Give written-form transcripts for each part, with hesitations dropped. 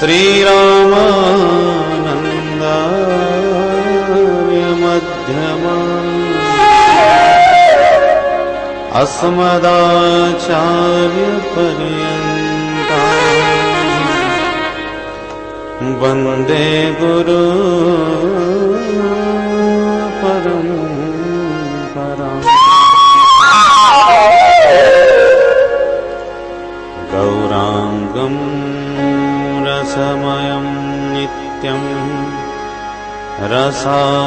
श्रीरामानन्दार्य मध्यमा अस्मदाचार्यपर्यन्ता वन्दे गुरु परम्परा। गौराङ्गं रसमयं नित्यं रसाचार्यं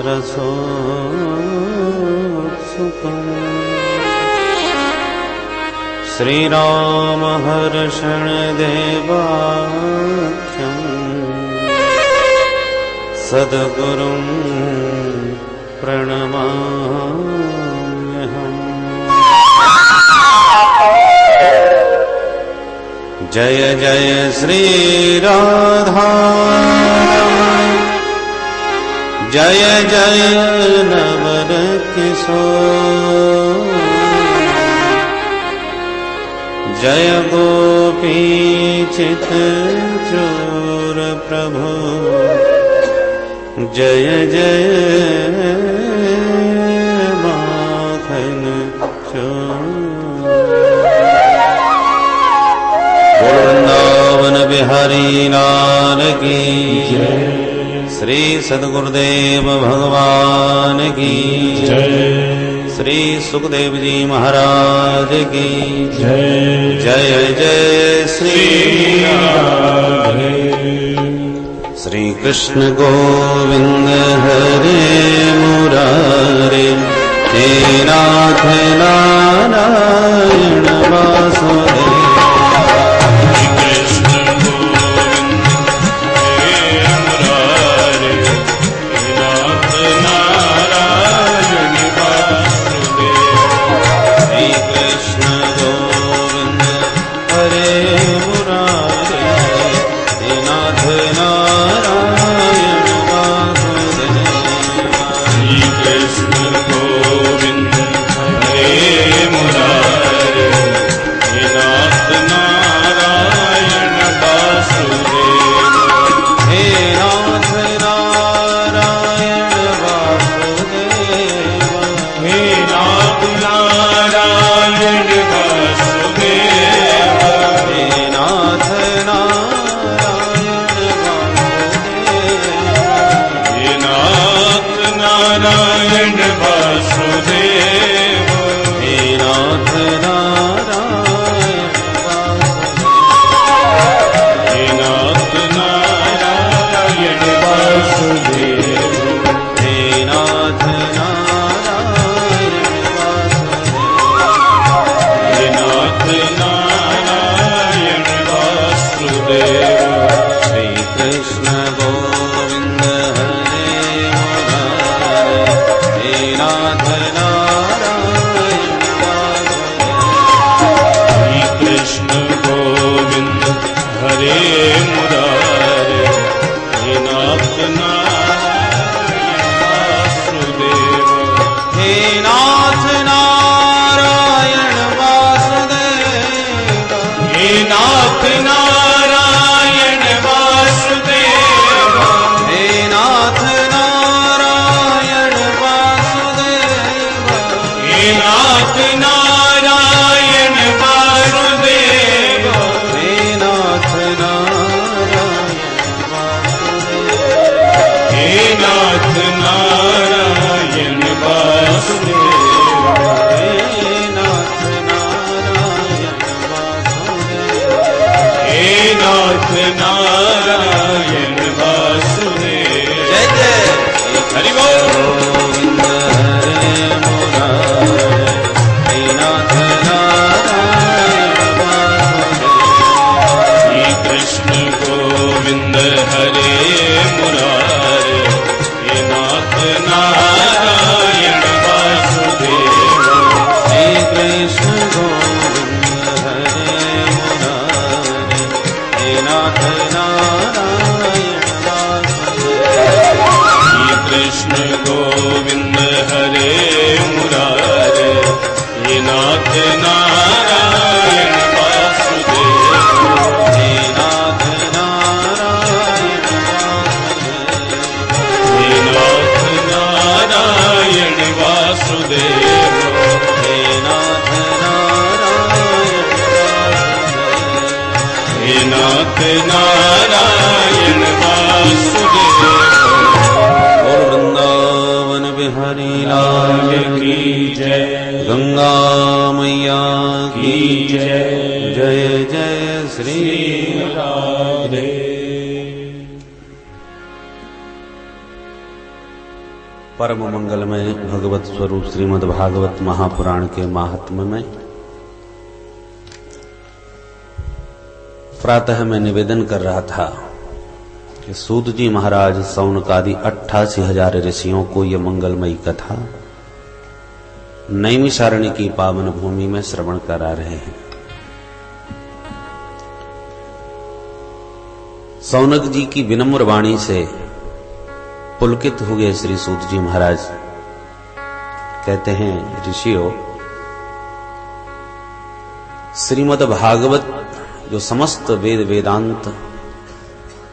रसोत्सुकम् श्रीरामहर्षणदेवाख्यं सद्गुरुं प्रणमाम्यहम्। जय जय श्रीराधा जय जय नवरकिशोर जय गोपीचितचोर प्रभु जय जय माखन चोर। वृंदावन बिहारी लाल की जय। श्री सद्गुरुदेव भगवान की जय। श्री सुखदेव जी महाराज की जय। जय जय श्री राधे। श्री कृष्ण गोविंद हरे मुरारे हे नाथ नारायण वासुदेव। नाथ नारायण वासुदेव। और वृंदावन बिहारी लाल की जय, गंगा मैया की जय। जय जय श्री राधे। परम मंगलमय भगवत स्वरूप श्रीमद् भागवत महापुराण के महात्म्य में प्रातः मैं निवेदन कर रहा था कि सूत जी महाराज सौनकादि 88,000 ऋषियों को यह मंगलमयी कथा नैमिषारण्य की पावन भूमि में श्रवण करा रहे हैं। सौनक जी की विनम्र वाणी से पुलकित हो गए श्री सूत जी महाराज। कहते हैं, ऋषियों, श्रीमद् भागवत जो समस्त वेद वेदांत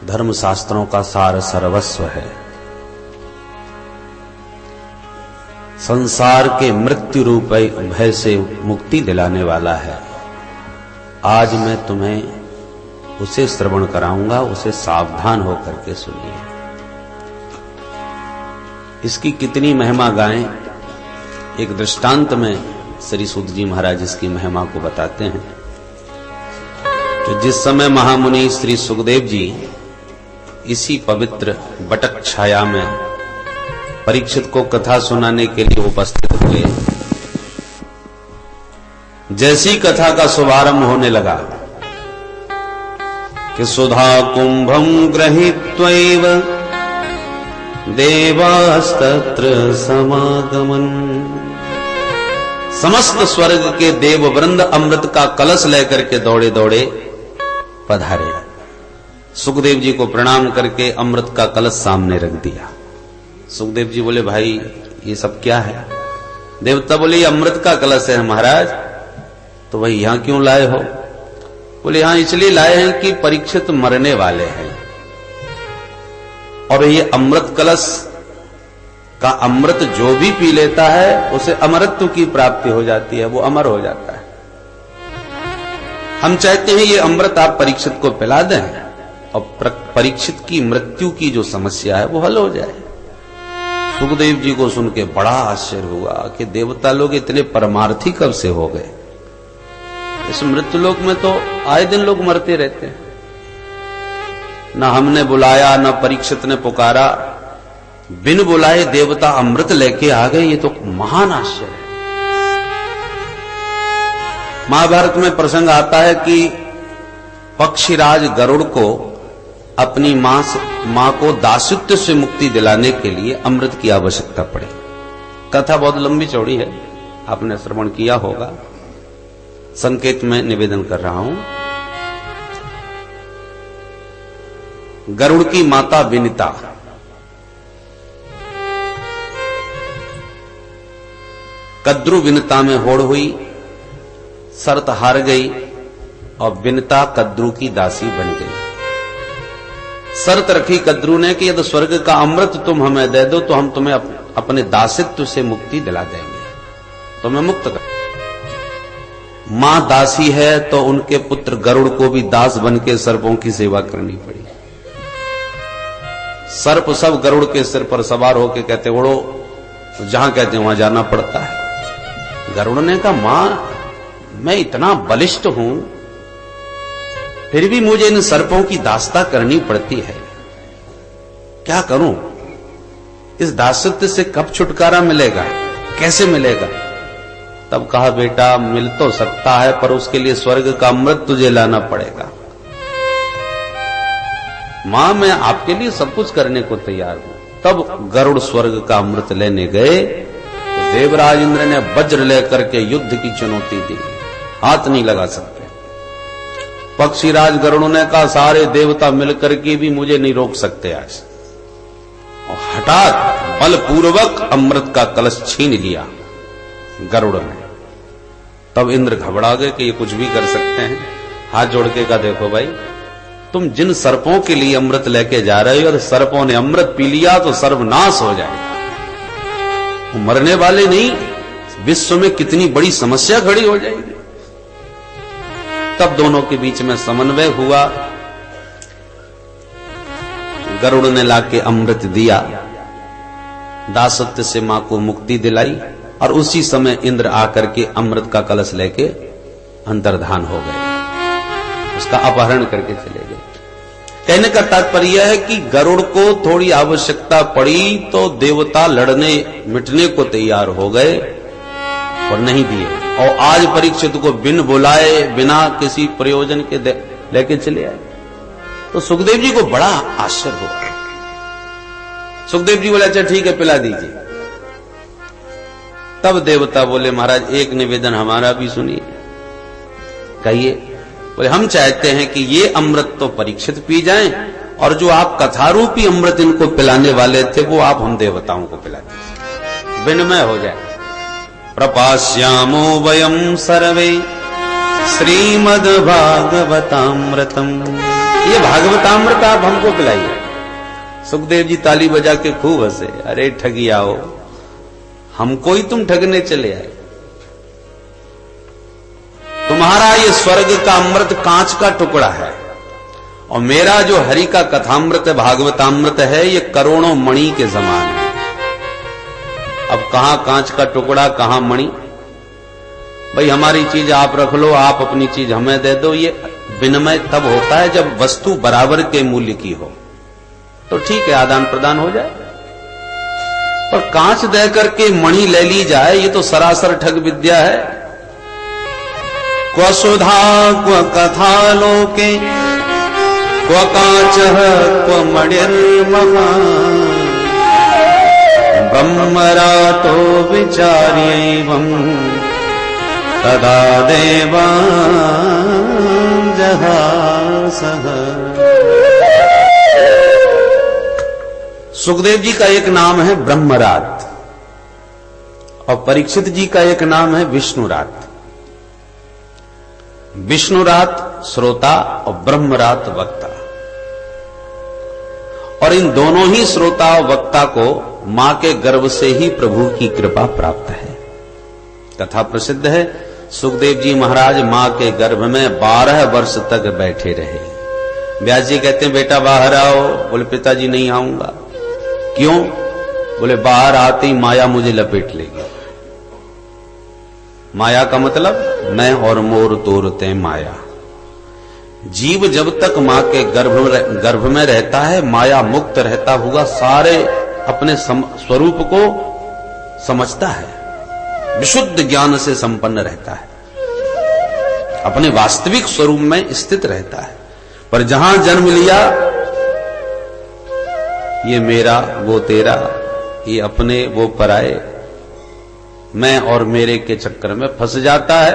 धर्म शास्त्रों का सार सर्वस्व है, संसार के मृत्यु रूप भय से मुक्ति दिलाने वाला है। आज मैं तुम्हें उसे श्रवण कराऊंगा, उसे सावधान होकर के सुनिए। इसकी कितनी महिमा गाएं, एक दृष्टांत में श्री सूत जी महाराज इसकी महिमा को बताते हैं कि जिस समय महामुनि श्री सुखदेव जी इसी पवित्र बटक छाया में परीक्षित को कथा सुनाने के लिए उपस्थित हुए, जैसी कथा का शुभारंभ होने लगा कि सुधा कुंभं गृहीत्वैव देवास्तत्र समागमन। समस्त स्वर्ग के देव वृंद अमृत का कलश लेकर के दौड़े दौड़े पधारे। सुखदेव जी को प्रणाम करके अमृत का कलश सामने रख दिया। सुखदेव जी बोले, भाई ये सब क्या है? देवता बोले, ये अमृत का कलश है महाराज। तो भाई यहां क्यों लाए हो? बोले, यहां इसलिए लाए हैं कि परीक्षित मरने वाले हैं और ये अमृत कलश का अमृत जो भी पी लेता है उसे अमरत्व की प्राप्ति हो जाती है, वो अमर हो जाता है। हम चाहते हैं ये अमृत आप परीक्षित को पिला दें और परीक्षित की मृत्यु की जो समस्या है वो हल हो जाए। सुखदेव जी को सुन के बड़ा आश्चर्य हुआ कि देवता लोग इतने परमार्थी कब से हो गए। इस मृत्युलोक में तो आए दिन लोग मरते रहते हैं। न हमने बुलाया न परीक्षित ने पुकारा, बिन बुलाए देवता अमृत लेके आ गए। ये तो महान आश्चर्य है। महाभारत में प्रसंग आता है कि पक्षीराज गरुड़ को अपनी मां को दासित्व से मुक्ति दिलाने के लिए अमृत की आवश्यकता पड़ी। कथा बहुत लंबी चौड़ी है, आपने श्रवण किया होगा। संकेत में निवेदन कर रहा हूं। गरुड़ की माता विनिता कद्रु विनिता में होड़ हुई, शर्त हार गई और विनिता कद्रु की दासी बन गई। शर्त रखी कद्रु ने कि यदि स्वर्ग का अमृत तुम हमें दे दो तो हम तुम्हें अपने दासित्व से मुक्ति दिला देंगे, तुम्हें मुक्त कर। मां दासी है तो उनके पुत्र गरुड़ को भी दास बन के सर्पों की सेवा करनी पड़ी। सर्प सब गरुड़ के सिर पर सवार होके कहते, उड़ो, जहां कहते वहां जाना पड़ता है। गरुड़ ने कहा, मां मैं इतना बलिष्ठ हूं फिर भी मुझे इन सर्पों की दासता करनी पड़ती है, क्या करूं? इस दासत्व से कब छुटकारा मिलेगा, कैसे मिलेगा? तब कहा, बेटा मिल तो सकता है पर उसके लिए स्वर्ग का अमृत तुझे लाना पड़ेगा। मां मैं आपके लिए सब कुछ करने को तैयार हूं। तब गरुड़ स्वर्ग का अमृत लेने गए तो देवराज इंद्र ने वज्र लेकर के युद्ध की चुनौती दी, हाथ नहीं लगा सकते। पक्षीराज गरुड़ ने कहा, सारे देवता मिलकर के भी मुझे नहीं रोक सकते आज। और हठात बलपूर्वक अमृत का कलश छीन लिया गरुड़ ने। तब इंद्र घबरा गए कि ये कुछ भी कर सकते हैं। हाथ जोड़ के कहा, देखो भाई, तुम जिन सर्पों के लिए अमृत लेके जा रहे हो, और सर्पों ने अमृत पी लिया तो सर्वनाश हो जाएगा। वो मरने वाले नहीं, विश्व में कितनी बड़ी समस्या खड़ी हो जाएगी। तब दोनों के बीच में समन्वय हुआ। गरुड़ ने लाके अमृत दिया, दासत्व से मां को मुक्ति दिलाई, और उसी समय इंद्र आकर के अमृत का कलश लेके अंतर्धान हो गए, उसका अपहरण करके चले गए। कहने का तात्पर्य है कि गरुड़ को थोड़ी आवश्यकता पड़ी तो देवता लड़ने मिटने को तैयार हो गए और नहीं दिए, और आज परीक्षित को बिन बुलाए बिना किसी प्रयोजन के लेके चले आए। तो सुखदेव जी को बड़ा आश्चर्य हुआ। सुखदेव जी बोले अच्छा ठीक है पिला दीजिए। तब देवता बोले महाराज एक निवेदन हमारा भी सुनिए। कहिए। बोले हम चाहते हैं कि ये अमृत तो परीक्षित पी जाएं, और जो आप कथारूपी अमृत इनको पिलाने वाले थे वो आप हम देवताओं को पिला दीजिए, विनिमय हो जाए। प्रपास्यामो वयम सर्वे श्रीमद् भागवतामृतम, ये भागवतामृत आप हमको पिलाइए। सुखदेव जी ताली बजा के खूब हंसे, अरे ठगियाओ, हमको ही तुम ठगने चले आए। तुम्हारा ये स्वर्ग का अमृत कांच का टुकड़ा है, और मेरा जो हरि का कथामृत है भागवतामृत है ये करोड़ों मणि के समान है। अब कहां कांच का टुकड़ा कहां मणि? भाई हमारी चीज आप रख लो, आप अपनी चीज हमें दे दो। ये विनिमय तब होता है जब वस्तु बराबर के मूल्य की हो, तो ठीक है आदान प्रदान हो जाए। पर कांच दे करके मणि ले ली जाए, ये तो सरासर ठग विद्या है। क्व सुधा क्व कथा लोके क्व कांचः क्व मणिर्महान् ब्रह्मरातो विचार्यैवं तदा देवान् जहासः। सुखदेव जी का एक नाम है ब्रह्मरात, और परीक्षित जी का एक नाम है विष्णुरात। विष्णुरात श्रोता और ब्रह्मरात वक्ता, और इन दोनों ही श्रोता और वक्ता को मां के गर्भ से ही प्रभु की कृपा प्राप्त है। कथा प्रसिद्ध है, सुखदेव जी महाराज मां के गर्भ में 12 वर्ष तक बैठे रहे। व्यास जी कहते हैं बेटा बाहर आओ। बोले पिताजी नहीं आऊंगा। क्यों? बोले बाहर आते ही माया मुझे लपेट लेगी। माया का मतलब मैं और मोर तोरते माया। जीव जब तक मां के गर्भ में रहता है माया मुक्त रहता हुआ सारे अपने स्वरूप को समझता है, विशुद्ध ज्ञान से संपन्न रहता है, अपने वास्तविक स्वरूप में स्थित रहता है। पर जहां जन्म लिया, ये मेरा वो तेरा, ये अपने वो पराए, मैं और मेरे के चक्कर में फंस जाता है,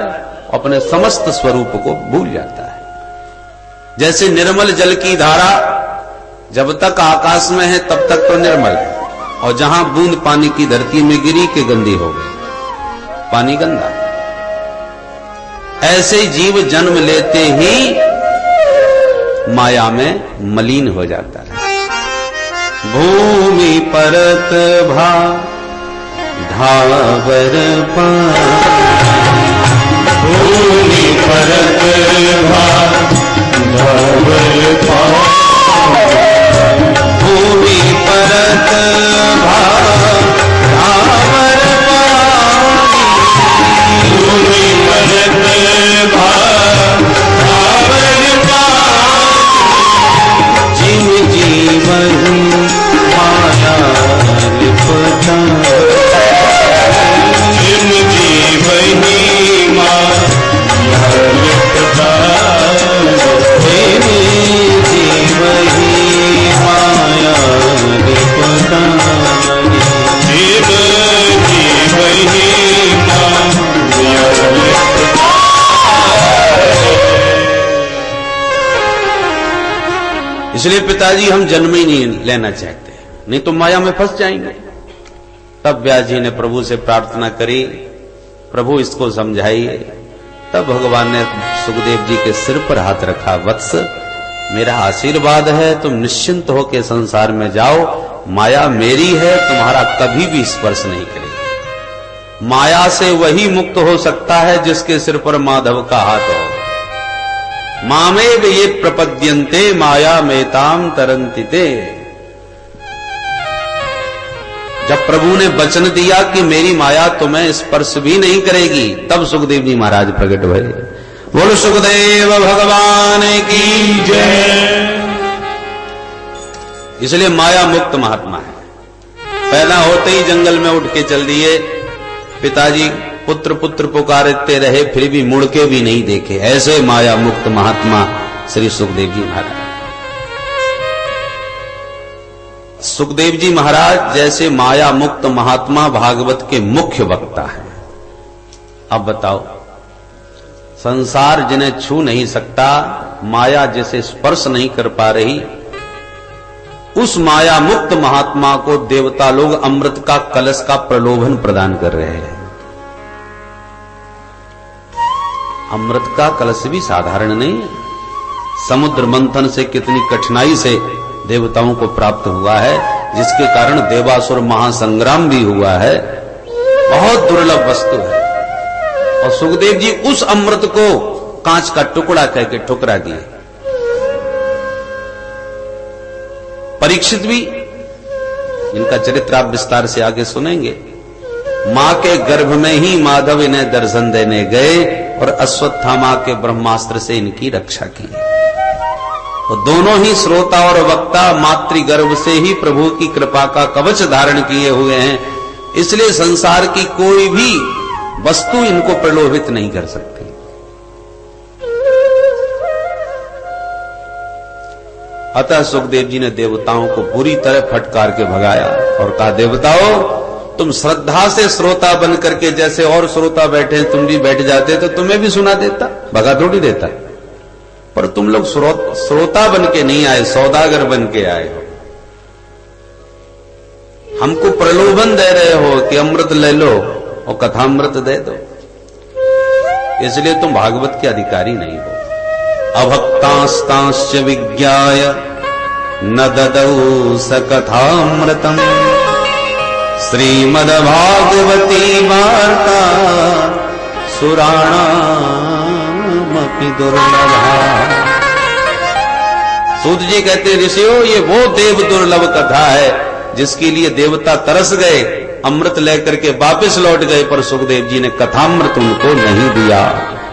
अपने समस्त स्वरूप को भूल जाता है। जैसे निर्मल जल की धारा जब तक आकाश में है तब तक तो निर्मल है, और जहां बूंद पानी की धरती में गिरी के गंदी हो गई, पानी गंदा। ऐसे जीव जन्म लेते ही माया में मलिन हो जाता है। भूमि परत भा धावर पा, भूमि परत भा धावर पा, भूमि परत भा धावर पानी, भूमि परत भा धावर पानी, जिम जीवन माया लिपटा, जिन जीवनी माया लिपटा, जिम जीवनी माया लिपटा, जिन जीवनी माया लिपटा। इसलिए पिताजी हम जन्म ही नहीं लेना चाहते, नहीं तो माया में फंस जाएंगे। तब व्यास जी ने प्रभु से प्रार्थना करी, प्रभु इसको समझाइए। तब भगवान ने सुखदेव जी के सिर पर हाथ रखा, वत्स मेरा आशीर्वाद है, तुम निश्चिंत होकर संसार में जाओ, माया मेरी है, तुम्हारा कभी भी स्पर्श नहीं करेगी। माया से वही मुक्त हो सकता है जिसके सिर पर माधव का हाथ हो। मामेव ये प्रपद्यन्ते माया मेताम तरंतिते। जब प्रभु ने वचन दिया कि मेरी माया तुम्हें स्पर्श भी नहीं करेगी, तब सुखदेव जी महाराज प्रकट भये। बोलो सुखदेव भगवान की जय। इसलिए माया मुक्त महात्मा है। पैदा होते ही जंगल में उठ के चल दिए, पिताजी पुत्र पुत्र पुकारते रहे, फिर भी मुड़ के भी नहीं देखे। ऐसे माया मुक्त महात्मा श्री सुखदेव जी महाराज। सुखदेव जी महाराज जैसे माया मुक्त महात्मा भागवत के मुख्य वक्ता हैं। अब बताओ, संसार जिन्हें छू नहीं सकता, माया जिसे स्पर्श नहीं कर पा रही, उस माया मुक्त महात्मा को देवता लोग अमृत का कलश का प्रलोभन प्रदान कर रहे हैं। अमृत का कलश भी साधारण नहीं है। समुद्र मंथन से कितनी कठिनाई से देवताओं को प्राप्त हुआ है, जिसके कारण देवासुर महासंग्राम भी हुआ है। बहुत दुर्लभ वस्तु है। और सुखदेव जी उस अमृत को कांच का टुकड़ा कहकर ठुकरा दिए। परीक्षित भी, इनका चरित्र आप विस्तार से आगे सुनेंगे। मां के गर्भ में ही माधव इन्हें दर्शन देने गए और अश्वत्थामा के ब्रह्मास्त्र से इनकी रक्षा की। तो दोनों ही श्रोता और वक्ता मातृगर्भ से ही प्रभु की कृपा का कवच धारण किए हुए हैं। इसलिए संसार की कोई भी वस्तु इनको प्रलोभित नहीं कर सकती। अतः सुखदेव जी ने देवताओं को बुरी तरह फटकार के भगाया और कहा, देवताओं, तुम श्रद्धा से श्रोता बन करके, जैसे और श्रोता बैठे हैं तुम भी बैठ जाते तो तुम्हें भी सुना देता, भगा थोड़ी देता। पर तुम लोग श्रोता बन के नहीं आए, सौदागर बन के आए हो। हमको प्रलोभन दे रहे हो कि अमृत ले लो और कथामृत दे दो। इसलिए तुम भागवत के अधिकारी नहीं हो। अभक्तास्तांश्च विज्ञाय न ददौ स कथामृतम् श्रीमद्भागवती वार्ता सुराणामपि दुर्लभा। सूत जी कहते, ऋषियों, ये वो देव दुर्लभ कथा है जिसके लिए देवता तरस गए, अमृत लेकर के वापस लौट गए, पर सुखदेव जी ने कथामृत उनको नहीं दिया।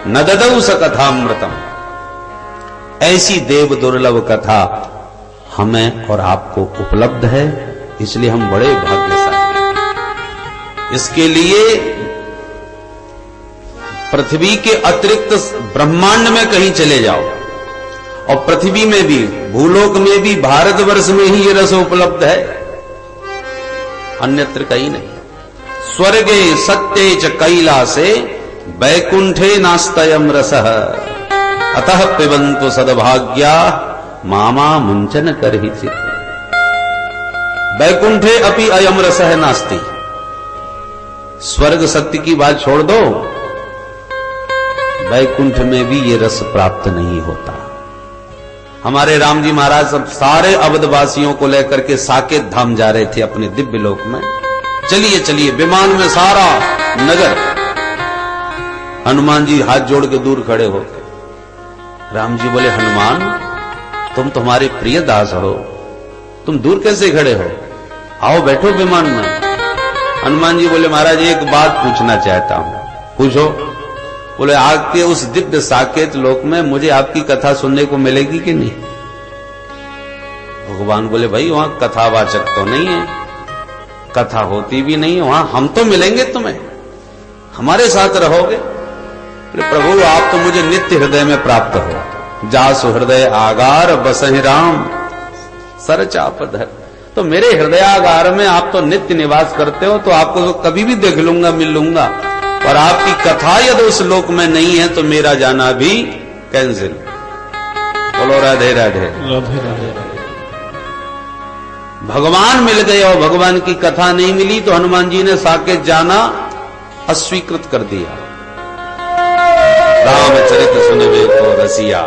न ददौ स कथामृतम। ऐसी देव दुर्लभ कथा हमें और आपको उपलब्ध है, इसलिए हम बड़े भाग्यशाली। इसके लिए पृथ्वी के अतिरिक्त ब्रह्मांड में कहीं चले जाओ, और पृथ्वी में भी, भूलोक में भी, भारतवर्ष में ही ये रस उपलब्ध है, अन्यत्र कहीं नहीं। स्वर्गे सत्ये च कैलासे वैकुंठे नास्तयम् रसः अतः पिबन्तु सद्भाग्या मामा मुंचन करहिचित्। वैकुंठे अपि अयम रसः नास्ति। स्वर्ग सत्य की बात छोड़ दो, वैकुंठ में भी ये रस प्राप्त नहीं होता। हमारे राम जी महाराज सब सारे अवधवासियों को लेकर के साकेत धाम जा रहे थे अपने दिव्य लोक में। चलिए चलिए, विमान में सारा नगर। हनुमान जी हाथ जोड़ के दूर खड़े हो गए। राम जी बोले, हनुमान, तुम तुम्हारे प्रिय दास हो, तुम दूर कैसे खड़े हो? आओ बैठो विमान में। हनुमान जी बोले, महाराज एक बात पूछना चाहता हूं। पूछो। बोले, आपके उस दिव्य साकेत लोक में मुझे आपकी कथा सुनने को मिलेगी कि नहीं? भगवान बोले, भाई वहां कथावाचक तो नहीं है, कथा होती भी नहीं है, वहां हम तो मिलेंगे तुम्हें, हमारे साथ रहोगे। बोले, प्रभु आप तो मुझे नित्य हृदय में प्राप्त हो। जासु हृदय आगार बसहि राम सरचाप धर। तो मेरे हृदयागार में आप तो नित्य निवास करते हो, तो आपको तो कभी भी देख लूंगा, मिल लूंगा। और आपकी कथा यदि उस लोक में नहीं है तो मेरा जाना भी कैंसिल। बोलो राधे राधे राधे राधे। भगवान मिल गए और भगवान की कथा नहीं मिली तो हनुमान जी ने साकेत जाना अस्वीकृत कर दिया। रामचरित सुनवे को रसिया।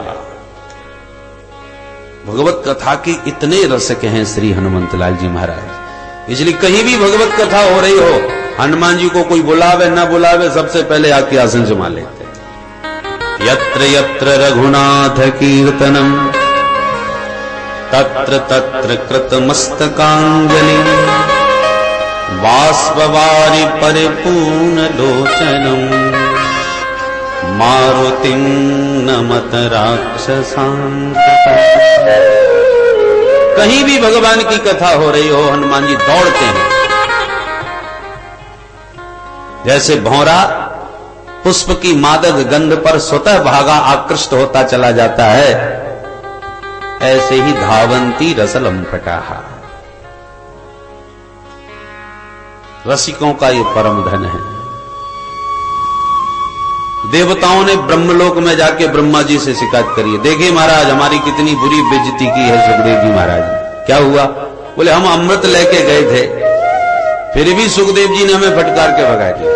भगवत कथा के इतने रसक हैं श्री हनुमंतलाल जी महाराज। इसलिए कहीं भी भगवत कथा हो रही हो, हनुमान जी को कोई बुलावे न बुलावे, सबसे पहले आके आसन जमा लेते। यत्र यत्र रघुनाथ कीर्तनम तत्र तत्र कृतमस्तकांजलि बाष्पवारि परिपूर्ण लोचनम मारुतिं नमत राक्षसांतकम्। कहीं भी भगवान की कथा हो रही हो, हनुमान जी दौड़ते हैं। जैसे भौरा पुष्प की मादक गंध पर स्वतः भागा आकृष्ट होता चला जाता है, ऐसे ही धावंती रसलंपटाः। रसिकों का ये परम धन है। देवताओं ने ब्रह्मलोक में जाके ब्रह्मा जी से शिकायत करी है, देखिए महाराज हमारी कितनी बुरी बेइज्जती की है सुखदेव जी महाराज। क्या हुआ? बोले हम अमृत लेके गए थे, फिर भी सुखदेव जी ने हमें फटकार के भगा दिया।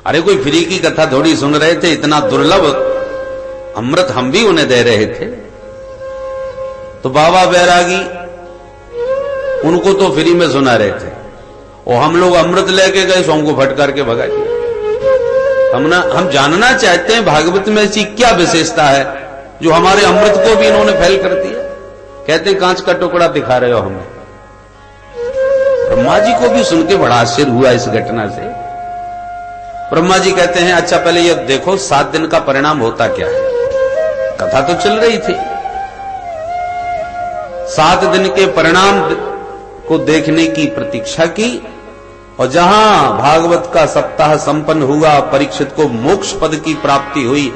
अरे कोई फ्री की कथा थोड़ी सुन रहे थे, इतना दुर्लभ अमृत हम भी उन्हें दे रहे थे। तो बाबा बैरागी उनको तो फ्री में सुना रहे थे, और हम लोग अमृत लेके गए सो हमको फटकार के भगा दिया। हम जानना चाहते हैं भागवत में ऐसी क्या विशेषता है जो हमारे अमृत को भी इन्होंने फेल कर दिया। कहते हैं कांच का टुकड़ा दिखा रहे हो हमें। ब्रह्मा जी को भी सुन के बड़ा आश्चर्य हुआ इस घटना से। ब्रह्मा जी कहते हैं अच्छा पहले ये देखो 7 दिन का परिणाम होता क्या है। कथा तो चल रही थी, 7 दिन के परिणाम को देखने की प्रतीक्षा की, और जहां भागवत का सप्ताह संपन्न हुआ, परीक्षित को मोक्ष पद की प्राप्ति हुई,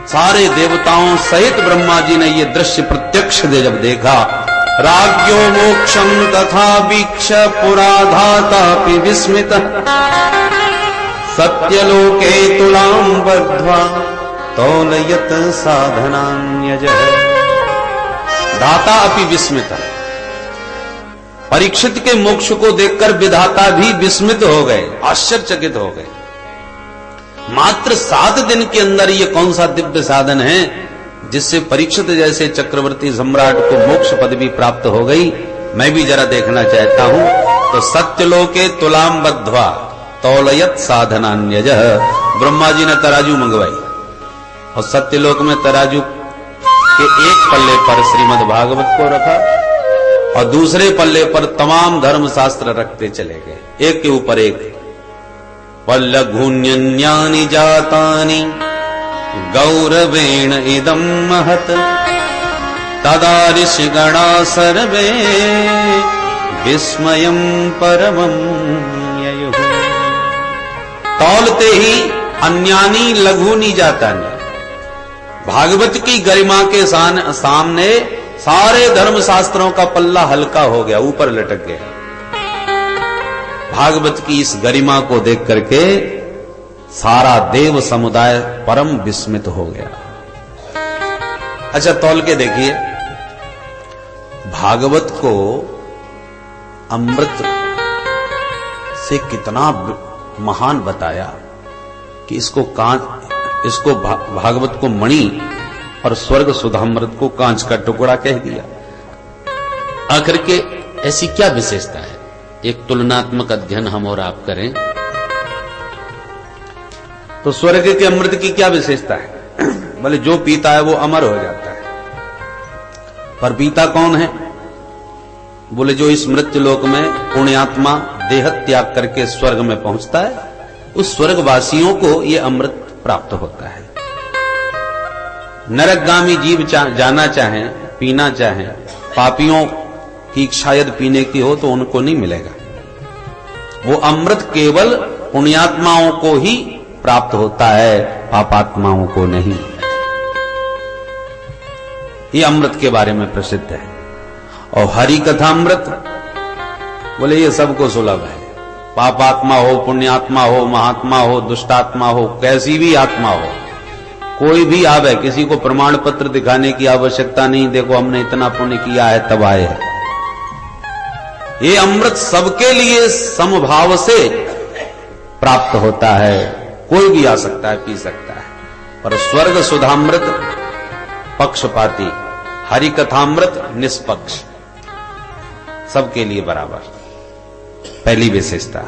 सारे देवताओं सहित ब्रह्मा जी ने ये दृश्य प्रत्यक्ष जब देखा, राज्ञो मोक्षम तथा वीक्ष पुराधातापि विस्मितः सत्यलोके तुलां बद्ध्वा तौलयत साधनान्यजः। दाता अपि विस्मितः, परीक्षित के मोक्ष को देखकर विधाता भी विस्मित हो गए, आश्चर्यचकित हो गए। मात्र 7 दिन के अंदर ये कौन सा दिव्य साधन है जिससे परीक्षित जैसे चक्रवर्ती सम्राट को मोक्ष पदवी प्राप्त हो गई, मैं भी जरा देखना चाहता हूं। तो सत्यलोके तुलाम बद्ध्वा तौलयत साधनान्यजः, ब्रह्मा जी ने तराजू मंगवाई और सत्यलोक में तराजू के एक पल्ले पर श्रीमद् भागवत को रखा और दूसरे पल्ले पर तमाम धर्म शास्त्र रखते चले गए, एक के ऊपर एक। पल्लघून्यन्यानि जातानि गौरवेण इदं महत् तदा ऋषिगणा सर्वे विस्मयं परमं ययुः। तौलते ही अन्यानी लघुनी जातानि, भागवत की गरिमा के सामने सारे धर्म शास्त्रों का पल्ला हल्का हो गया, ऊपर लटक गया। भागवत की इस गरिमा को देख करके सारा देव समुदाय परम विस्मित हो गया। अच्छा तौल के देखिए, भागवत को अमृत से कितना महान बताया कि इसको भागवत को मणि और स्वर्ग सुधामृत को कांच का टुकड़ा कह दिया। आखिर के ऐसी क्या विशेषता है? एक तुलनात्मक अध्ययन हम और आप करें तो स्वर्ग के अमृत की क्या विशेषता है? बोले जो पीता है वो अमर हो जाता है। पर पीता कौन है? बोले जो इस मृत्यु लोक में पुण्यात्मा देह त्याग करके स्वर्ग में पहुंचता है, उस स्वर्गवासियों को ये अमृत प्राप्त होता है। नरकगामी जीव जाना चाहें, पीना चाहें, पापियों की इच्छा यदि पीने की हो तो उनको नहीं मिलेगा। वो अमृत केवल पुण्यात्माओं को ही प्राप्त होता है, पापात्माओं को नहीं। ये अमृत के बारे में प्रसिद्ध है। और हरि कथामृत बोले ये सबको सुलभ है। पापात्मा हो, पुण्यात्मा हो, महात्मा हो, दुष्टात्मा हो, कैसी भी आत्मा हो, कोई भी आवे, किसी को प्रमाण पत्र दिखाने की आवश्यकता नहीं, देखो हमने इतना पुण्य किया है तब आए हैं। ये अमृत सबके लिए समभाव से प्राप्त होता है, कोई भी आ सकता है, पी सकता है। पर स्वर्ग सुधामृत पक्षपाती, हरि कथामृत निष्पक्ष, सबके लिए बराबर। पहली विशेषता।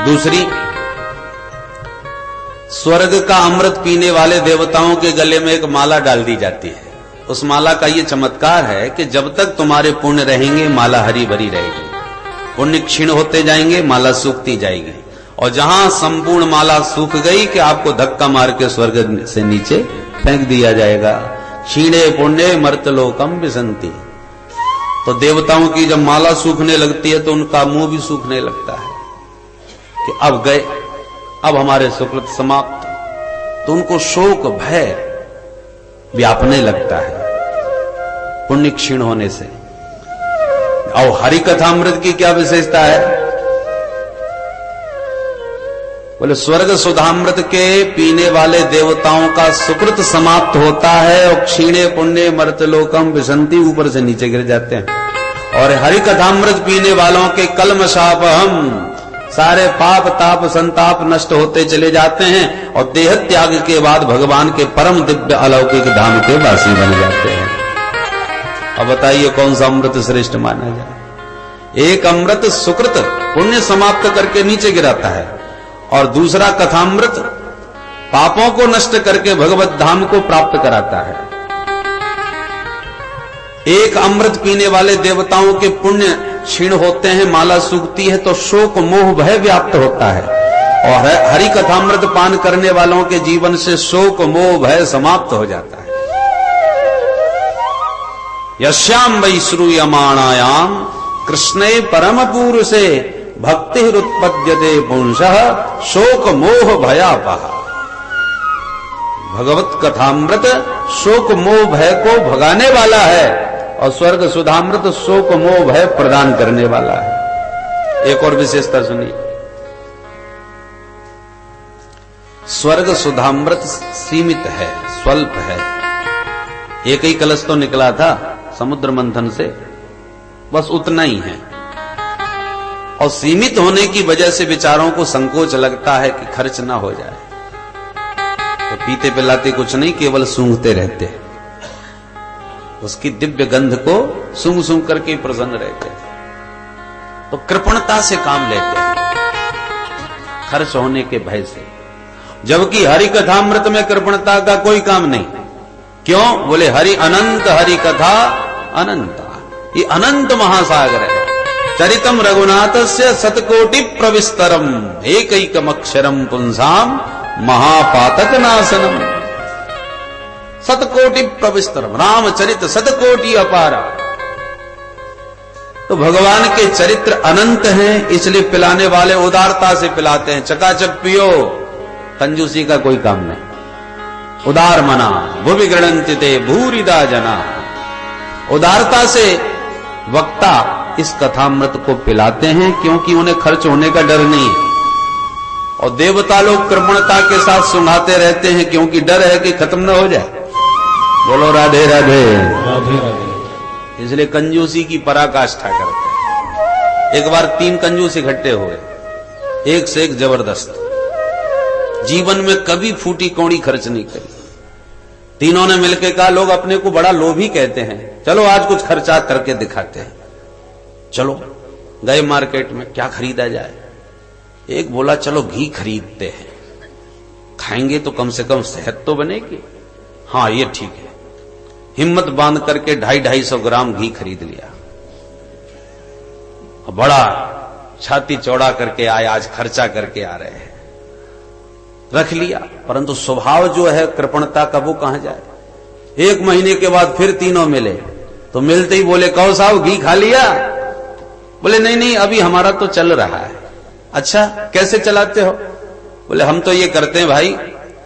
दूसरी, स्वर्ग का अमृत पीने वाले देवताओं के गले में एक माला डाल दी जाती है। उस माला का ये चमत्कार है कि जब तक तुम्हारे पुण्य रहेंगे माला हरी भरी रहेगी, पुण्य क्षीण होते जाएंगे माला सूखती जाएगी, और जहां संपूर्ण माला सूख गई कि आपको धक्का मार के स्वर्ग से नीचे फेंक दिया जाएगा। क्षीणे पुण्य मर्तलोकम विसंति। तो देवताओं की जब माला सूखने लगती है तो उनका मुंह भी सूखने लगता है कि अब गए, अब हमारे सुकृत समाप्त। तो उनको शोक भय व्यापने लगता है पुण्य क्षीण होने से। और हरि कथामृत की क्या विशेषता है? बोले स्वर्ग सुधामृत के पीने वाले देवताओं का सुकृत समाप्त होता है और क्षीणे पुण्य मर्तलोकम विसंति, ऊपर से नीचे गिर जाते हैं। और हरि कथामृत पीने वालों के कलमशापहम, सारे पाप ताप संताप नष्ट होते चले जाते हैं और देह त्याग के बाद भगवान के परम दिव्य अलौकिक धाम के वासी बन जाते हैं। अब बताइए कौन सा अमृत श्रेष्ठ माना जाए? एक अमृत सुकृत पुण्य समाप्त करके नीचे गिराता है, और दूसरा कथामृत पापों को नष्ट करके भगवत धाम को प्राप्त कराता है। एक अमृत पीने वाले देवताओं के पुण्य क्षीण होते हैं, माला सूखती है तो शोक मोह भय व्याप्त होता है, और हरि कथामृत पान करने वालों के जीवन से शोक मोह भय समाप्त हो जाता है। यस्याम वै श्रूयमाणायाम कृष्णे परम पुरुषे भक्ति उत्पद्यते पुंसः शोक मोह भयापः। भगवत कथामृत शोक मोह भय को भगाने वाला है और स्वर्ग सुधामृत शोक मोह भय प्रदान करने वाला है। एक और विशेषता सुनिए, स्वर्ग सुधामृत सीमित है, स्वल्प है। एक ही कलश तो निकला था समुद्र मंथन से, बस उतना ही है। और सीमित होने की वजह से विचारों को संकोच लगता है कि खर्च ना हो जाए, तो पीते पिलाते कुछ नहीं, केवल सूंघते रहते हैं। उसकी दिव्य गंध को सूंघ सूंघ करके प्रसन्न रहते हैं। तो कृपणता से काम लेते हैं, खर्च होने के भय से। जबकि हरि कथामृत में कृपणता का कोई काम नहीं। क्यों? बोले हरि अनंत, हरि कथा अनंता, ये अनंत महासागर है। चरितम रघुनाथस्य शतकोटि प्रविस्तरम एकैकमक्षरम पुंसाम महापातक नाशनम। शतकोटि प्रविस्तरम, रामचरित शतकोटि अपारा। तो भगवान के चरित्र अनंत हैं, इसलिए पिलाने वाले उदारता से पिलाते हैं। चकाचक पियो, कंजूसी का कोई काम नहीं। उदार मना भुवि गृणन्ति ते भूरिदा जना। उदारता से वक्ता इस कथामृत को पिलाते हैं, क्योंकि उन्हें खर्च होने का डर नहीं है। और देवता लोग कृपणता के साथ सुनाते रहते हैं, क्योंकि डर है कि खत्म न हो जाए। बोलो राधे राधे राधे राधे। इसलिए कंजूसी की पराकाष्ठा करते हैं। एक बार 3 कंजूस इकट्ठे हुए, एक से एक जबरदस्त, जीवन में कभी फूटी कौड़ी खर्च नहीं करी। तीनों ने मिलकर कहा, लोग अपने को बड़ा लोभी कहते हैं, चलो आज कुछ खर्चा करके दिखाते हैं। चलो गए मार्केट में, क्या खरीदा जाए? एक बोला चलो घी खरीदते हैं, खाएंगे तो कम से कम सेहत तो बनेगी। हाँ ये ठीक है। हिम्मत बांध करके 250-250 ग्राम घी खरीद लिया। बड़ा छाती चौड़ा करके आए, आज खर्चा करके आ रहे हैं, रख लिया। परंतु स्वभाव जो है कृपणता का, वो कहां जाए। 1 महीने के बाद फिर तीनों मिले, तो मिलते ही बोले, कहो साहब घी खा लिया? बोले नहीं नहीं, अभी हमारा तो चल रहा है। अच्छा कैसे चलाते हो? बोले हम तो ये करते हैं भाई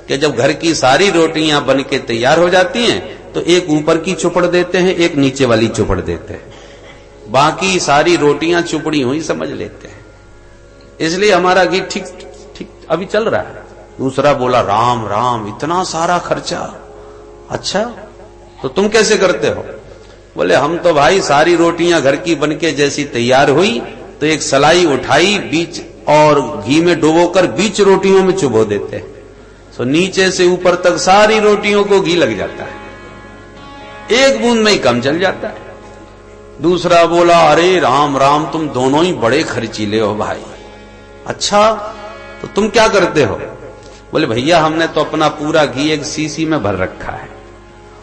कि जब घर की सारी रोटियां बन के तैयार हो जाती हैं तो एक ऊपर की चुपड़ देते हैं, एक नीचे वाली चुपड़ देते हैं, बाकी सारी रोटियां चुपड़ी हुई समझ लेते हैं, इसलिए हमारा घी ठीक ठीक अभी चल रहा है। दूसरा बोला, राम राम इतना सारा खर्चा? अच्छा तो तुम कैसे करते हो? बोले हम तो भाई सारी रोटियां घर की बनके जैसी तैयार हुई तो एक सलाई उठाई, बीच और घी में डुबोकर बीच रोटियों में चुबो देते हैं, तो नीचे से ऊपर तक सारी रोटियों को घी लग जाता है, एक बूंद में ही कम चल जाता है। दूसरा बोला, अरे राम राम तुम दोनों ही बड़े खर्चीले हो भाई। अच्छा तो तुम क्या करते हो? बोले भैया हमने तो अपना पूरा घी एक सीसी में भर रखा है,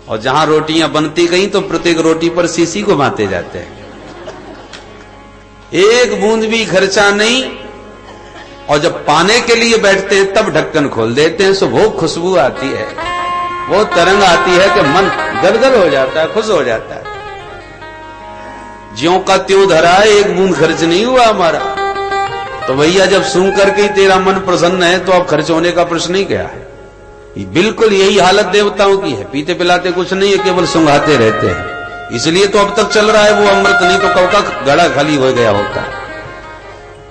और जहां रोटियां बनती गई तो प्रत्येक रोटी पर सीसी घुमाते जाते हैं, एक बूंद भी खर्चा नहीं, और जब पाने के लिए बैठते हैं तब ढक्कन खोल देते हैं, सो वो खुशबू आती है, वो तरंग आती है कि मन गदगद हो जाता है, खुश हो जाता है। ज्यों का त्यों धरा है, एक बूंद खर्च नहीं हुआ हमारा। तो भैया जब सुन करके तेरा मन प्रसन्न है तो अब खर्च होने का प्रश्न ही क्या है। बिल्कुल यही हालत देवताओं की है, पीते पिलाते कुछ नहीं है, केवल सुंघाते रहते हैं, इसलिए तो अब तक चल रहा है वो अमृत, नहीं तो कब का घड़ा खाली हो गया होता है।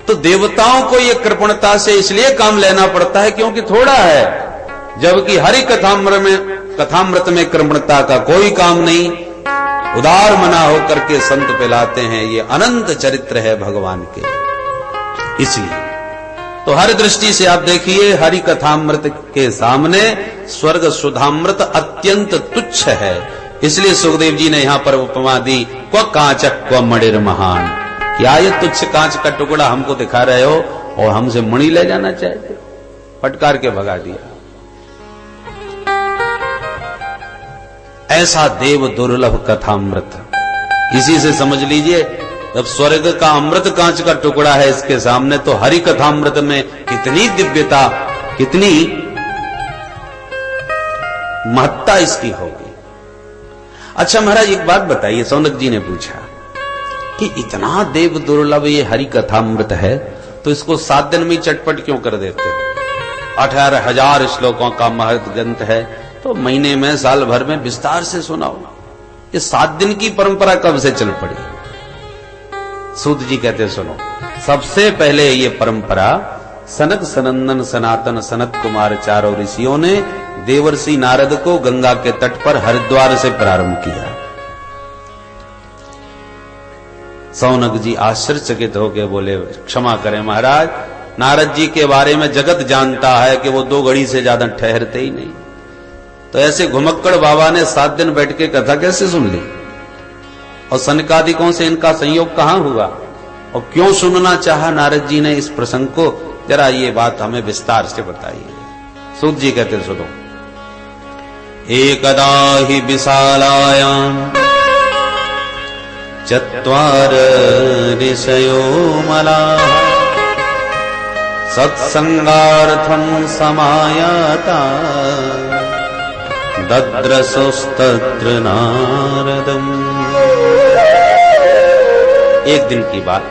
तो देवताओं को ये कृपणता से इसलिए काम लेना पड़ता है क्योंकि थोड़ा है, जबकि हरि कथामृत में कृपणता का कोई काम नहीं, उदार मना होकर के संत पिलाते हैं, ये अनंत चरित्र है भगवान के। इसलिए तो हर दृष्टि से आप देखिए हरि कथामृत के सामने स्वर्ग सुधामृत अत्यंत तुच्छ है। इसलिए सुखदेव जी ने यहां पर उपमा दी, क्व कांच क्व मणिर महान, क्या ये तुच्छ कांच का टुकड़ा हमको दिखा रहे हो और हमसे मणि ले जाना चाहते, फटकार के भगा दिया। ऐसा देव दुर्लभ कथामृत, इसी से समझ लीजिए जब स्वर्ग का अमृत कांच का टुकड़ा है इसके सामने, तो हरि कथामृत में कितनी दिव्यता, कितनी महत्ता इसकी होगी। अच्छा महाराज एक बात बताइए, सौनक जी ने पूछा कि इतना देव दुर्लभ ये हरि कथामृत है तो इसको 7 दिन में चटपट क्यों कर देते हो? 18,000 श्लोकों का महत्व ग्रंथ है, तो महीने में साल भर में विस्तार से सुनाओ। ये 7 दिन की परंपरा कब से चल पड़ी? सूत जी कहते सुनो, सबसे पहले ये परंपरा सनक सनंदन सनातन सनत कुमार चारों ऋषियों ने देवर्षि नारद को गंगा के तट पर हरिद्वार से प्रारंभ किया। सौनक जी आश्चर्यचकित होकर बोले, क्षमा करें महाराज, नारद जी के बारे में जगत जानता है कि वो 2 घड़ी से ज्यादा ठहरते ही नहीं, तो ऐसे घुमक्कड़ बाबा ने 7 दिन बैठ के कथा कैसे सुन ली? और सनकादिकों से इनका संयोग कहां हुआ और क्यों सुनना चाहा नारद जी ने इस प्रसंग को? जरा ये बात हमें विस्तार से बताइए। सूत जी कहते सुनो, एकदा हि विशालायां चत्वार ऋषयो मलाः सत्संगार्थं समायाता दद्रसुस्तत्र नारदम्। एक दिन की बात,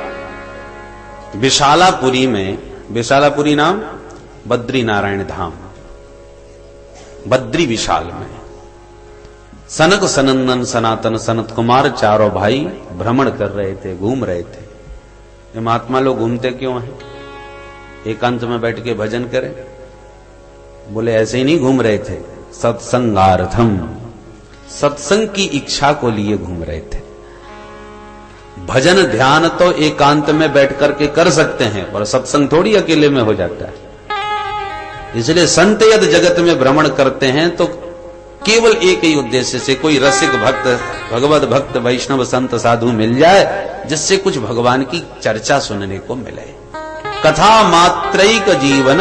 विशालापुरी में, विशालापुरी नाम बद्री नारायण धाम, बद्री विशाल में सनक सनंदन सनातन सनत कुमार चारों भाई भ्रमण कर रहे थे, घूम रहे थे। ये महात्मा लोग घूमते क्यों हैं? एकांत में बैठ के भजन करें? बोले ऐसे ही नहीं घूम रहे थे, सत्संगार्थम, सत्संग की इच्छा को लिए घूम रहे थे। भजन ध्यान तो एकांत में बैठ करके कर सकते हैं, और सत्संग थोड़ी अकेले में हो जाता है। इसलिए संत यदि जगत में भ्रमण करते हैं तो केवल एक ही उद्देश्य से, कोई रसिक भक्त, भगवत भक्त, वैष्णव संत साधु मिल जाए जिससे कुछ भगवान की चर्चा सुनने को मिले। कथा मात्रैक जीवन,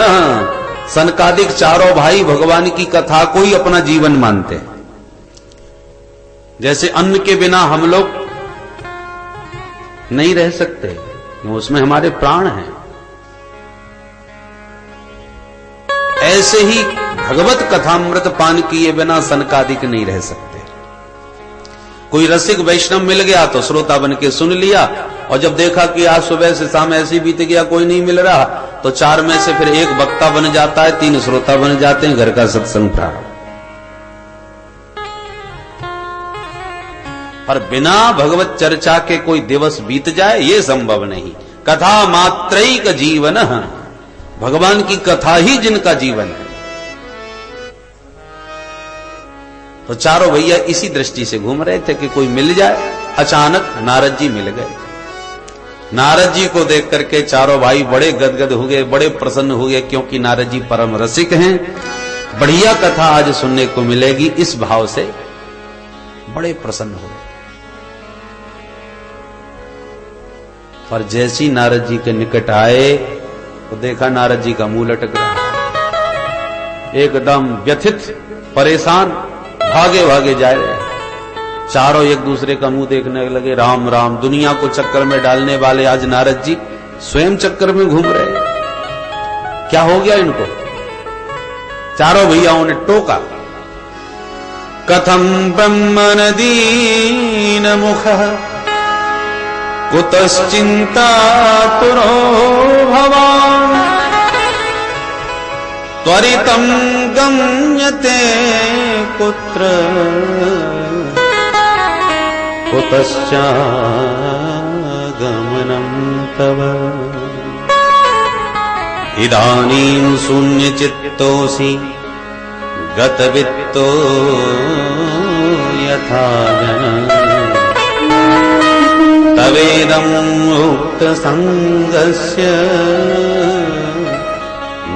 सनकादिक चारों भाई भगवान की कथा को ही अपना जीवन मानते हैं। जैसे अन्न के बिना हम लोग नहीं रह सकते, उसमें हमारे प्राण हैं, ऐसे ही भगवत कथामृत पान किए बिना सनकादिक नहीं रह सकते। कोई रसिक वैष्णव मिल गया तो श्रोता बन के सुन लिया, और जब देखा कि आज सुबह से शाम ऐसी बीत गया, कोई नहीं मिल रहा, तो 4 में से फिर 1 वक्ता बन जाता है, 3 श्रोता बन जाते हैं, घर का सत्संग प्रारंभ। पर बिना भगवत चर्चा के कोई दिवस बीत जाए ये संभव नहीं। कथा मात्रैक जीवन, भगवान की कथा ही जिनका जीवन है। तो चारों भैया इसी दृष्टि से घूम रहे थे कि कोई मिल जाए। अचानक नारद जी मिल गए। नारद जी को देख करके चारों भाई बड़े गदगद हुए, बड़े प्रसन्न हुए, क्योंकि नारद जी परम रसिक हैं, बढ़िया कथा आज सुनने को मिलेगी, इस भाव से बड़े प्रसन्न हुए। पर जैसी नारद जी के निकट आए तो देखा नारद जी का मुंह लटक रहा है। एकदम व्यथित परेशान भागे भागे जा रहे हैं। चारों एक दूसरे का मुंह देखने लगे। राम राम, दुनिया को चक्कर में डालने वाले आज नारद जी स्वयं चक्कर में घूम रहे हैं। क्या हो गया इनको? चारों भैयाओं ने टोका। कथम ब्रह्मन दीन मुख कुतश्चिंता तुरो भवान त्वरितं गम्यते कुत्र कुतश्चागमनं तव इदानीं शून्यचित्तोऽसि गतवित्तो यथा तवेदं मुक्तसंगस्य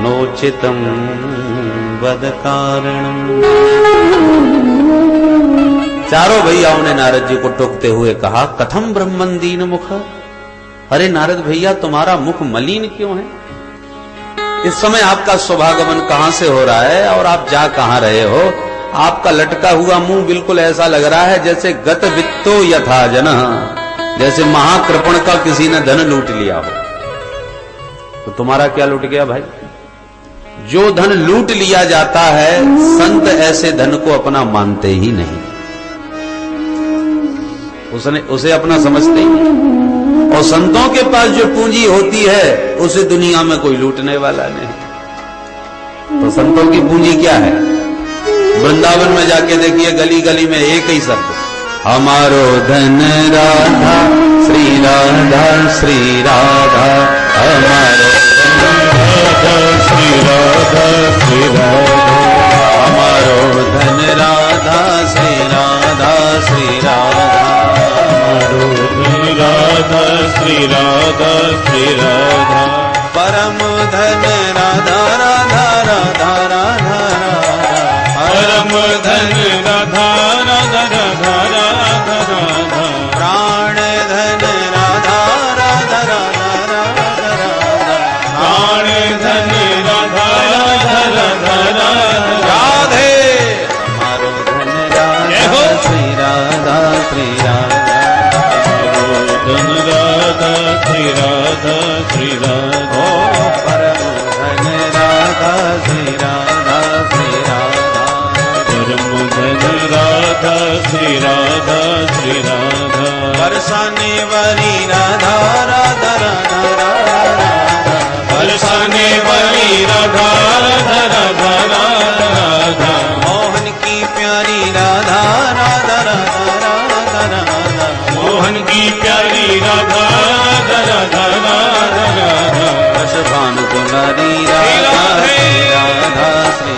नोचितं वद कारणम्। चारों भैयाओं ने नारद जी को टोकते हुए कहा, कथम ब्रह्मन दीन मुख। अरे नारद भैया, तुम्हारा मुख मलिन क्यों है? इस समय आपका शुभागमन कहां से हो रहा है और आप जा कहां रहे हो? आपका लटका हुआ मुंह बिल्कुल ऐसा लग रहा है जैसे गत वित्तो यथा जन, जैसे महाकृपण का किसी ने धन लूट लिया हो। तो तुम्हारा क्या लूट गया भाई? जो धन लूट लिया जाता है, संत ऐसे धन को अपना मानते ही नहीं, उसे अपना समझते ही नहीं। और संतों के पास जो पूंजी होती है उसे दुनिया में कोई लूटने वाला नहीं। तो संतों की पूंजी क्या है? वृंदावन में जाके देखिए, गली गली में एक ही शब्द, हमारो धन राधा श्री राधा श्री राधा, हमारो राधा श्री राधा श्री राधा, हमारो धन राधा श्री राधा श्री राधा, हमारो धन राधा श्री राधा श्री राधा, परम धन राधा राधा राधा राधा राधा, परम धन राधा राधा राधा राधा राधा, प्राण धन राधा राधा राधा राधा राधा, प्राण धन राधा राधा राधा राधा, राधे हमारो धन राधा श्री राधा श्री राधा, धन राधा श्री राधा श्री राधा, परम धन राधा श्री राधा श्री राधा, परम धन राधा श्री राधा श्री राधा, बरसाने वाली राधा राधा राधा राधा, बरसाने वाली राधा राधा राधा राधा राधा, मोहन की प्यारी राधा राधा राधा राधा राधा, मोहन की प्यारी राधा राधा राधा राधा राधा, भानु कुमारी राधा श्री राधा श्री